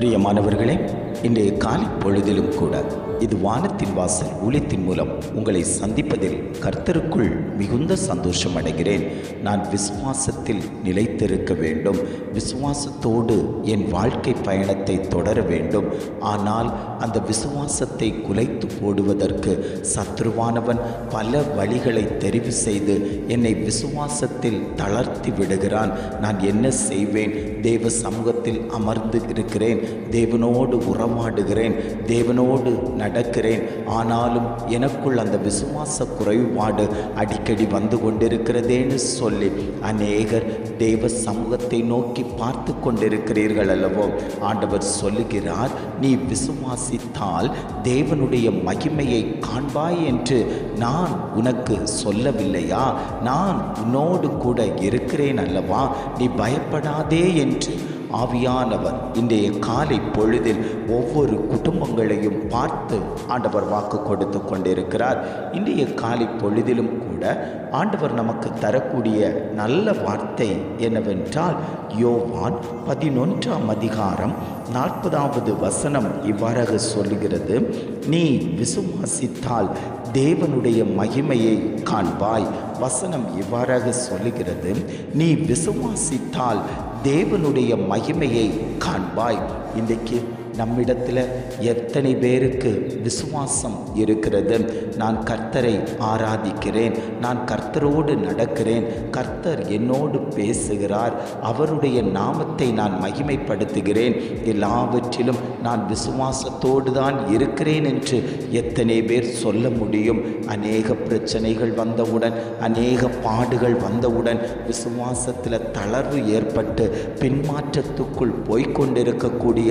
பிரியமானவர்களே, இன்றைய காலை பொழுதிலும் கூட இது வானத்தின் வாசல் ஊழியத்தின் மூலம் உங்களை சந்திப்பதில் கர்த்தருக்குள் மிகுந்த சந்தோஷம் அடைகிறேன். நான் விசுவாசத்தில் நிலைத்திருக்க வேண்டும், விசுவாசத்தோடு என் வாழ்க்கை பயணத்தை தொடர வேண்டும். ஆனால் அந்த விசுவாசத்தை குலைத்து போடுவதற்கு சத்ருவானவன் பல வழிகளை தெரிவு செய்து என்னை விசுவாசத்தில் தளர்த்தி விடுகிறான். நான் என்ன செய்வேன்? தேவ சமூகத்தில் அமர்ந்து இருக்கிறேன், தேவனோடு உறவாடுகிறேன், தேவனோடு நடக்கிறேன். ஆனாலும் எனக்குள் அந்த விசுவாச குறைபாடு அடிக்கடி வந்து கொண்டிருக்கிறதேன்னு சொல்லி அநேகர் தேவ சமூகத்தை நோக்கி பார்த்து கொண்டிருக்கிறீர்கள் அல்லவோ? ஆண்டவர் சொல்லுகிறார், நீ விசுவாசித்தால் தேவனுடைய மகிமையை காண்பாய் என்று நான் உனக்கு சொல்லவில்லையா? நான் உன்னோடு கூட இருக்கிறேன் அல்லவா? நீ பயப்படாதே என்று ஆவியானவர் இன்றைய காலை பொழுதில் ஒவ்வொரு குடும்பங்களையும் பார்த்து ஆண்டவர் வாக்கு கொடுத்து கொண்டிருக்கிறார். இன்றைய காலை பொழுதிலும் கூட ஆண்டவர் நமக்கு தரக்கூடிய நல்ல வார்த்தை என்னவென்றால், யோவான் 11ஆம் அதிகாரம் 40வது வசனம் இவ்வாறாக சொல்லுகிறது, நீ விசுவாசித்தால் தேவனுடைய மகிமையை காண்பாய். வசனம் இவ்வாறாக சொல்லுகிறது, நீ விசுவாசித்தால் தேவனுடைய மகிமையை காண்பாய். இன்றைக்கு நம்மிடத்தில் எத்தனை பேருக்கு விசுவாசம் இருக்கிறது? நான் கர்த்தரை ஆராதிக்கிறேன், நான் கர்த்தரோடு நடக்கிறேன், கர்த்தர் என்னோடு பேசுகிறார், அவருடைய நாமத்தை நான் மகிமைப்படுத்துகிறேன், எல்லாவற்றிலும் நான் விசுவாசத்தோடு தான் இருக்கிறேன் என்று எத்தனை பேர் சொல்ல முடியும்? அநேக பிரச்சனைகள் வந்தவுடன், அநேக பாடுகள் வந்தவுடன் விசுவாசத்தில் தளர்வு ஏற்பட்டு பின்மாற்றத்துக்குள் போய்கொண்டிருக்கக்கூடிய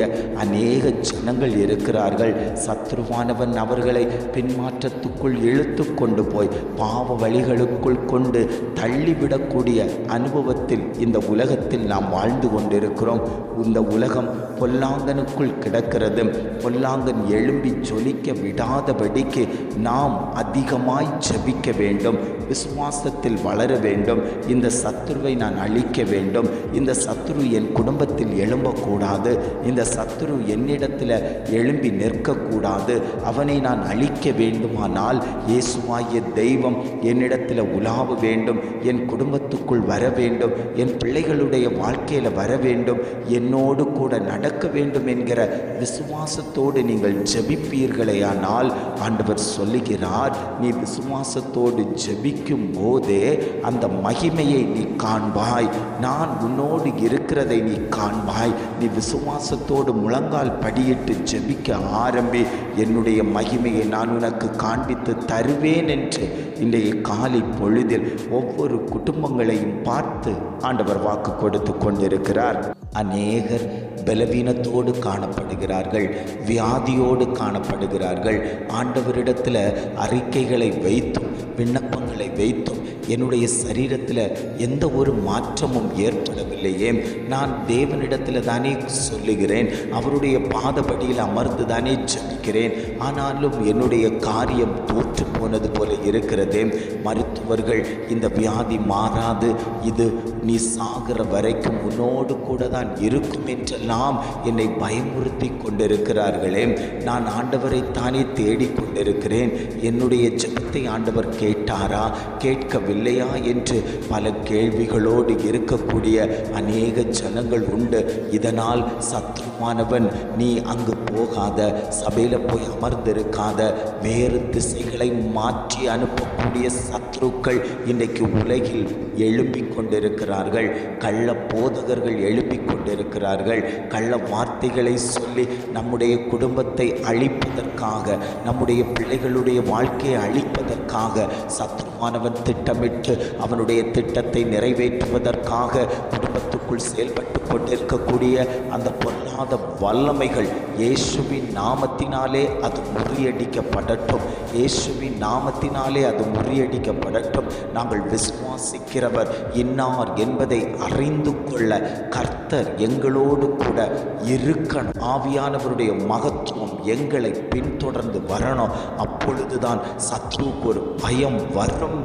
அநேக ஜனங்கள் இருக்கிறார்கள். சத்ருவானவன் அவர்களை பின்மாற்றத்துக்குள் இழுத்து கொண்டு போய் பாவ வழிகளுக்குள் கொண்டு தள்ளிவிடக்கூடிய அனுபவத்தில் இந்த உலகத்தில் நாம் வாழ்ந்து கொண்டிருக்கிறோம். இந்த உலகம் பொல்லாங்கனுக்குள் கிடக்கிறது. பொல்லாங்கன் எழும்பி ஜொலிக்க விடாதபடிக்கு நாம் அதிகமாய் ஜெபிக்க வேண்டும், விசுவாசத்தில் வளர வேண்டும். இந்த சத்துருவை நான் அழிக்க வேண்டும். இந்த சத்துரு என் குடும்பத்தில் எழும்பக்கூடாது, இந்த சத்துரு என்னிடத்தில் எழும்பி நிற்கக்கூடாது. அவனை நான் அழிக்க வேண்டுமானால் இயேசுவாகிய தெய்வம் என்னிடத்தில் உலாவ வேண்டும், என் குடும்பத்துக்குள் வர வேண்டும், என் பிள்ளைகளுடைய வாழ்க்கையில் வர வேண்டும், என்னோடு கூட நடக்க வேண்டும் என்கிற விசுவாசத்தோடு நீங்கள் ஜெபிப்பீர்களேயானால் ஆண்டவர் சொல்லுகிறார், நீ விசுவாசத்தோடு ஜெபிக்கும் போதே அந்த மகிமையை நீ காண்பாய். நான் உன்னோடு இருக்கிறதை நீ காண்பாய். நீ விசுவாசத்தோடு முழங்கால் படியிட்டு ஜெபிக்க ஆரம்பி, என்னுடைய மகிமையை நான் உனக்கு காண்பித்து தருவேன் என்று இன்றைய காலை பொழுதில் ஒவ்வொரு குடும்பங்களையும் பார்த்து ஆண்டவர் வாக்கு கொடுத்து கொண்டிருக்கிறார். அநேகர் பலவீனத்தோடு காணப்படுகிறார்கள், வியாதியோடு காணப்படுகிறார்கள். ஆண்டவரிடத்தில் அறிக்கைகளை வைத்தும் விண்ணப்பங்களை வைத்தும் என்னுடைய சரீரத்தில் எந்த ஒரு மாற்றமும் ஏற்படவில்லையே, நான் தேவனிடத்தில் தானே சொல்லுகிறேன், அவருடைய பாதபடியில் அமர்ந்து தானே ஜெபிக்கிறேன், ஆனாலும் என்னுடைய காரியம் தோற்று போனது போல இருக்கிறதே. மருத்துவர்கள் இந்த வியாதி மாறாது, இது நீ சாகிற வரைக்கும் உன்னோடு கூட தான் இருக்கும் என்றெல்லாம் என்னை பயமுறுத்தி கொண்டிருக்கிறார்களே. நான் ஆண்டவரை தானே தேடிக்கொண்டிருக்கிறேன். என்னுடைய ஜெபத்தை ஆண்டவர் கேட்டாரா, கேட்கவில்லையா என்று பல கேள்விகளோடு இருக்கக்கூடிய அநேக ஜனங்கள் உண்டு. இதனால் சத்ருவானவன், நீ அங்கு போகாத, சபையில் போய் அமர்ந்திருக்காத, வேறு திசைகளை மாற்றி அனுப்பக்கூடிய சத்ருக்கள் இன்றைக்கு உலகில் எழும்பிக் கொண்டிருக்கிறார்கள். கள்ள போதகர்கள் எழுப்பிக் கொண்டிருக்கிறார்கள். கள்ள வார்த்தைகளை சொல்லி நம்முடைய குடும்பத்தை அழிப்பதற்காக, நம்முடைய பிள்ளைகளுடைய வாழ்க்கையை அழிப்பதற்காக சத்ருவானவன் திட்டமிட்டு அவனுடைய திட்டத்தை நிறைவேற்றுவதற்காக குடும்பத்துக்குள் செயல்பட்டு கொண்டிருக்கக்கூடிய அந்த பொல்லாத வல்லமைகள் இயேசுவின் நாமத்தினாலே அது முறியடிக்கப்படட்டும். இயேசுவின் நாமத்தினாலே அது முறியடிக்கப்படட்டும். நாங்கள் விசுவாசிக்கிறவர் இன்னார் என்பதை அறிந்து கொள்ள கர்த்தர் எங்களோடு கூட இருக்கணும். ஆவியானவருடைய மகத்துவம் எங்களை பின்தொடர்ந்து வரணும். அப்பொழுதுதான் சத்ருவுக்கு ஒரு பயம் வரும்.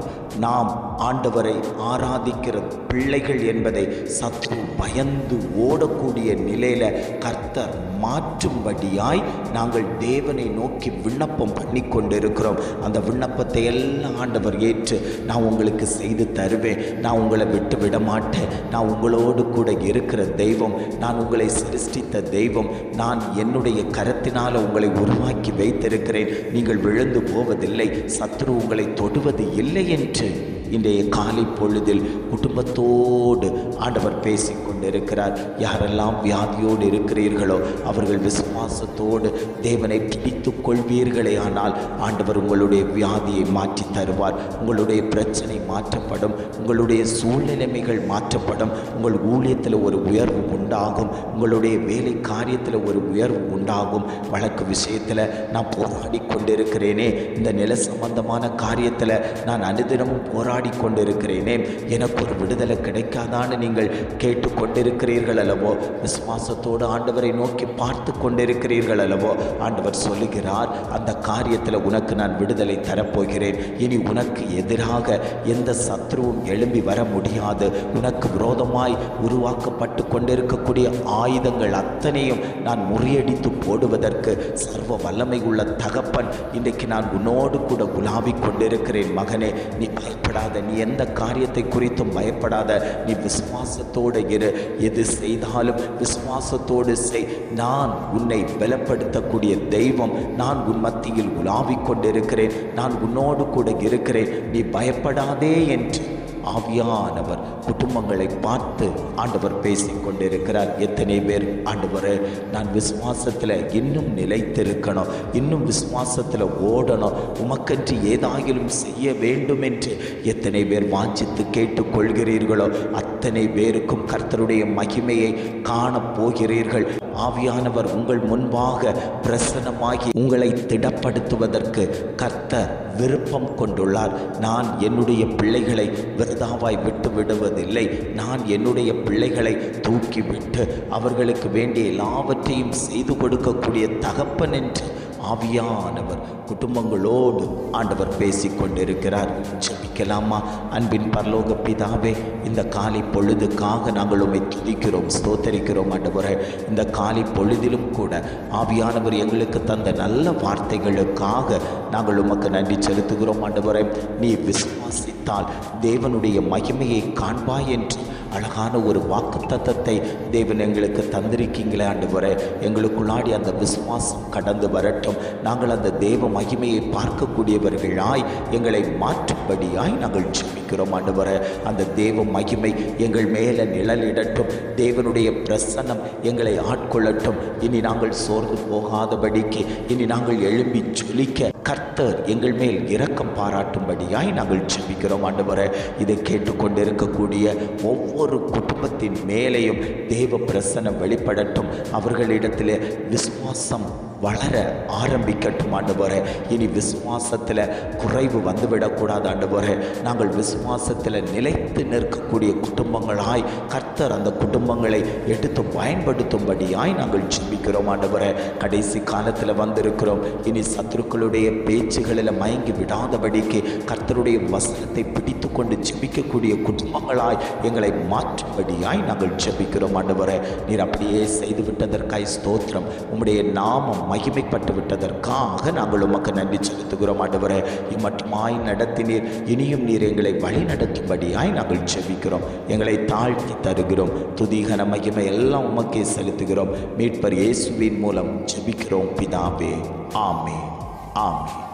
நாம் ஆண்டவரை ஆராதிக்கிற பிள்ளைகள் என்பதை சத்ரு பயந்து ஓடக்கூடிய நிலையில் கர்த்தர் மாற்றும்படியாய் நாங்கள் தேவனை நோக்கி விண்ணப்பம் பண்ணி கொண்டிருக்கிறோம். அந்த விண்ணப்பத்தை எல்லாம் ஆண்டவர் ஏற்று நான் உங்களுக்கு செய்து தருவேன், நான் உங்களை விட்டு விட மாட்டேன், நான் உங்களோடு கூட இருக்கிற தெய்வம், நான் உங்களை சிருஷ்டித்த தெய்வம், நான் என்னுடைய கரத்தினால் உங்களை உருவாக்கி வைத்திருக்கிறேன், நீங்கள் விழுந்து போவதில்லை, சத்துரு உங்களை தொடுவது இல்லை என்று இன்றைய காலை பொழுதில் குடும்பத்தோடு ஆண்டவர் பேசி கொண்டிருக்கிறார். யாரெல்லாம் வியாதியோடு இருக்கிறீர்களோ அவர்கள் விசுவாசத்தோடு தேவனை பிடித்து கொள்வீர்களே ஆனால் ஆண்டவர் உங்களுடைய வியாதியை மாற்றி தருவார். உங்களுடைய பிரச்சனை மாற்றப்படும், உங்களுடைய சூழ்நிலைமைகள் மாற்றப்படும், உங்கள் ஊழியத்தில் ஒரு உயர்வு உண்டாகும், உங்களுடைய வேலை காரியத்தில் ஒரு உயர்வு உண்டாகும். வழக்கு விஷயத்தில் நான் போராடி கொண்டிருக்கிறேனே, இந்த நில சம்பந்தமான காரியத்தில் நான் அனுதினமும் போராடி கொண்டிருக்கிறேனே, எனக்கு ஒரு விடுதலை கிடைக்காதான்னு நீங்கள் கேட்டு கொண்டிருக்கிறீர்கள் அல்லவோ? விசுவாசத்தோடு ஆண்டவரை நோக்கி பார்த்து கொண்டிருக்கிறீர்கள் அல்லவோ? ஆண்டவர் சொல்லுகிறார், அந்த காரியத்தில் உனக்கு நான் விடுதலை தரப்போகிறேன். இனி உனக்கு எதிராக எந்த சத்ருவும் எழும்பி வர முடியாது. உனக்கு விரோதமாய் உருவாக்கப்பட்டு கொண்டிருக்கக்கூடிய ஆயுதங்கள் அத்தனையும் நான் முறியடித்து போடுவதற்கு சர்வ வல்லமை உள்ள தகப்பன் இன்றைக்கு நான் உன்னோடு கூட உலாவிக் கொண்டிருக்கிறேன். மகனே, நீ பயப்படாத, நீ எந்த காரியத்தை குறித்தும் பயப்படாத, நீ விசுவாசத்தோடு இரு. எது செய்தாலும் விசுவாசத்தோடு செய். நான் உன்னை பலப்படுத்தக்கூடிய தெய்வம், நான் உன் மத்தியில் உலாவிக் கொண்டிருக்கிறேன், நான் உன்னோடு கூட இருக்கிறேன், நீ பயப்படாதே என்று ஆவியானவர் குடும்பங்களை பார்த்து ஆண்டவர் பேசி கொண்டிருக்கிறார். எத்தனை பேர் ஆண்டவரே நான் விசுவாசத்தில் இன்னும் நிலைத்திருக்கணும், இன்னும் விசுவாசத்தில் ஓடணும், உமக்கென்று ஏதாயிலும் செய்ய வேண்டும் என்று எத்தனை பேர் வாஞ்சித்து கேட்டுக்கொள்கிறீர்களோ அத்தனை பேருக்கும் கர்த்தருடைய மகிமையை காணப்போகிறீர்கள். ஆவியானவர் உங்கள் முன்பாக பிரசன்னமாகி உங்களை திடப்படுத்துவதற்கு கர்த்தர் விருப்பம் கொண்டுள்ளார். நான் என்னுடைய பிள்ளைகளை விரதாவாய் விட்டு விடுவதில்லை. நான் என்னுடைய பிள்ளைகளை தூக்கிவிட்டு அவர்களுக்கு வேண்டிய எல்லாவற்றையும் செய்து கொடுக்கக்கூடிய தகப்பன் என்று ஆவியானவர் குடும்பங்களோடு ஆண்டவர் பேசி கொண்டிருக்கிறார். ஜெபிக்கலாமா? அன்பின் பரலோக பிதாவே, இந்த காலை பொழுதுக்காக நாங்கள் உம்மை துதிக்கிறோம், ஸ்தோத்தரிக்கிறோம். ஆண்டவரே, இந்த காலை பொழுதிலும் கூட ஆவியானவர் எங்களுக்கு தந்த நல்ல வார்த்தைகளுக்காக நாங்கள் உமக்கு நன்றி செலுத்துகிறோம். ஆண்டவரே, நீ விசுவாசித்தால் தேவனுடைய மகிமையை காண்பாய் என்று அழகான ஒரு வாக்குத்தத்தத்தை தேவன் எங்களுக்கு தந்திருக்கீங்களே. ஆண்டவரே, எங்களுக்குள்ளாடி அந்த விசுவாசம் கடந்து வரட்டும். நாங்கள் அந்த தேவ மகிமையை பார்க்கக்கூடியவர்களாய் எங்களை மாற்றும்படியாய் நாங்கள் ஜெபிக்கிறோம். ஆண்டவரே, அந்த தேவ மகிமை எங்கள் மேலே நிழலிடட்டும். தேவனுடைய பிரசன்னம் எங்களை ஆட்கொள்ளட்டும். இனி நாங்கள் சோர்ந்து போகாதபடிக்கு, இனி நாங்கள் எழும்பி ஜொலிக்க கர்த்தர் எங்கள் மேல் இரக்கம் பாராட்டும்படியாய் நாங்கள் ஜெபிக்கிறோம். ஆண்டவரே, இதை கேட்டுக்கொண்டிருக்கக்கூடிய ஒவ்வொரு குடும்பத்தின் மேலேயும் தேவ பிரசன்னம் வெளிப்படட்டும். அவர்களிடத்தில் விசுவாசம் வளர ஆரம்பிக்கட்டும். ஆண்டவரே, இனி விசுவாசத்தில் குறைவு வந்துவிடக்கூடாது. ஆண்டவரே, நாங்கள் விசுவாசத்தில் நிலைத்து நிற்கக்கூடிய குடும்பங்களாய் கர்த்தர் அந்த குடும்பங்களை எடுத்து பயன்படுத்தும்படியாய் நாங்கள் ஜெபிக்கிறோம். ஆண்டவரே, கடைசி காலத்தில் வந்திருக்கிறோம். இனி சத்துருக்களுடைய பேச்சுகளில் மயங்கி விடாதபடிக்கு கர்த்தருடைய வசனத்தை பிடித்து கொண்டு ஜெபிக்கக்கூடிய குடும்பங்களாய் எங்களை மாற்றும்படியாய் நாங்கள் ஜெபிக்கிறோம். ஆண்டவரே, நீர் அப்படியே செய்து விட்டதற்காய் ஸ்தோத்திரம். உம்முடைய நாமம் மகிமைப்பட்டு விட்டதற்காக நாங்கள் உமக்கு நன்றி செலுத்துகிறோம். ஆண்டவரே, இம்மட்டுமாய் நடத்தினீர், இனியும் நீர் எங்களை வழி நடத்தும்படியாய் நாங்கள் ஜெபிக்கிறோம். எங்களை தாழ்த்தி தருகிறோம். துதிகன மகிமை எல்லாம் உமக்கே செலுத்துகிறோம். மீட்பர் இயேசுவின் மூலம் ஜெபிக்கிறோம் பிதாவே. ஆமென், ஆமென்.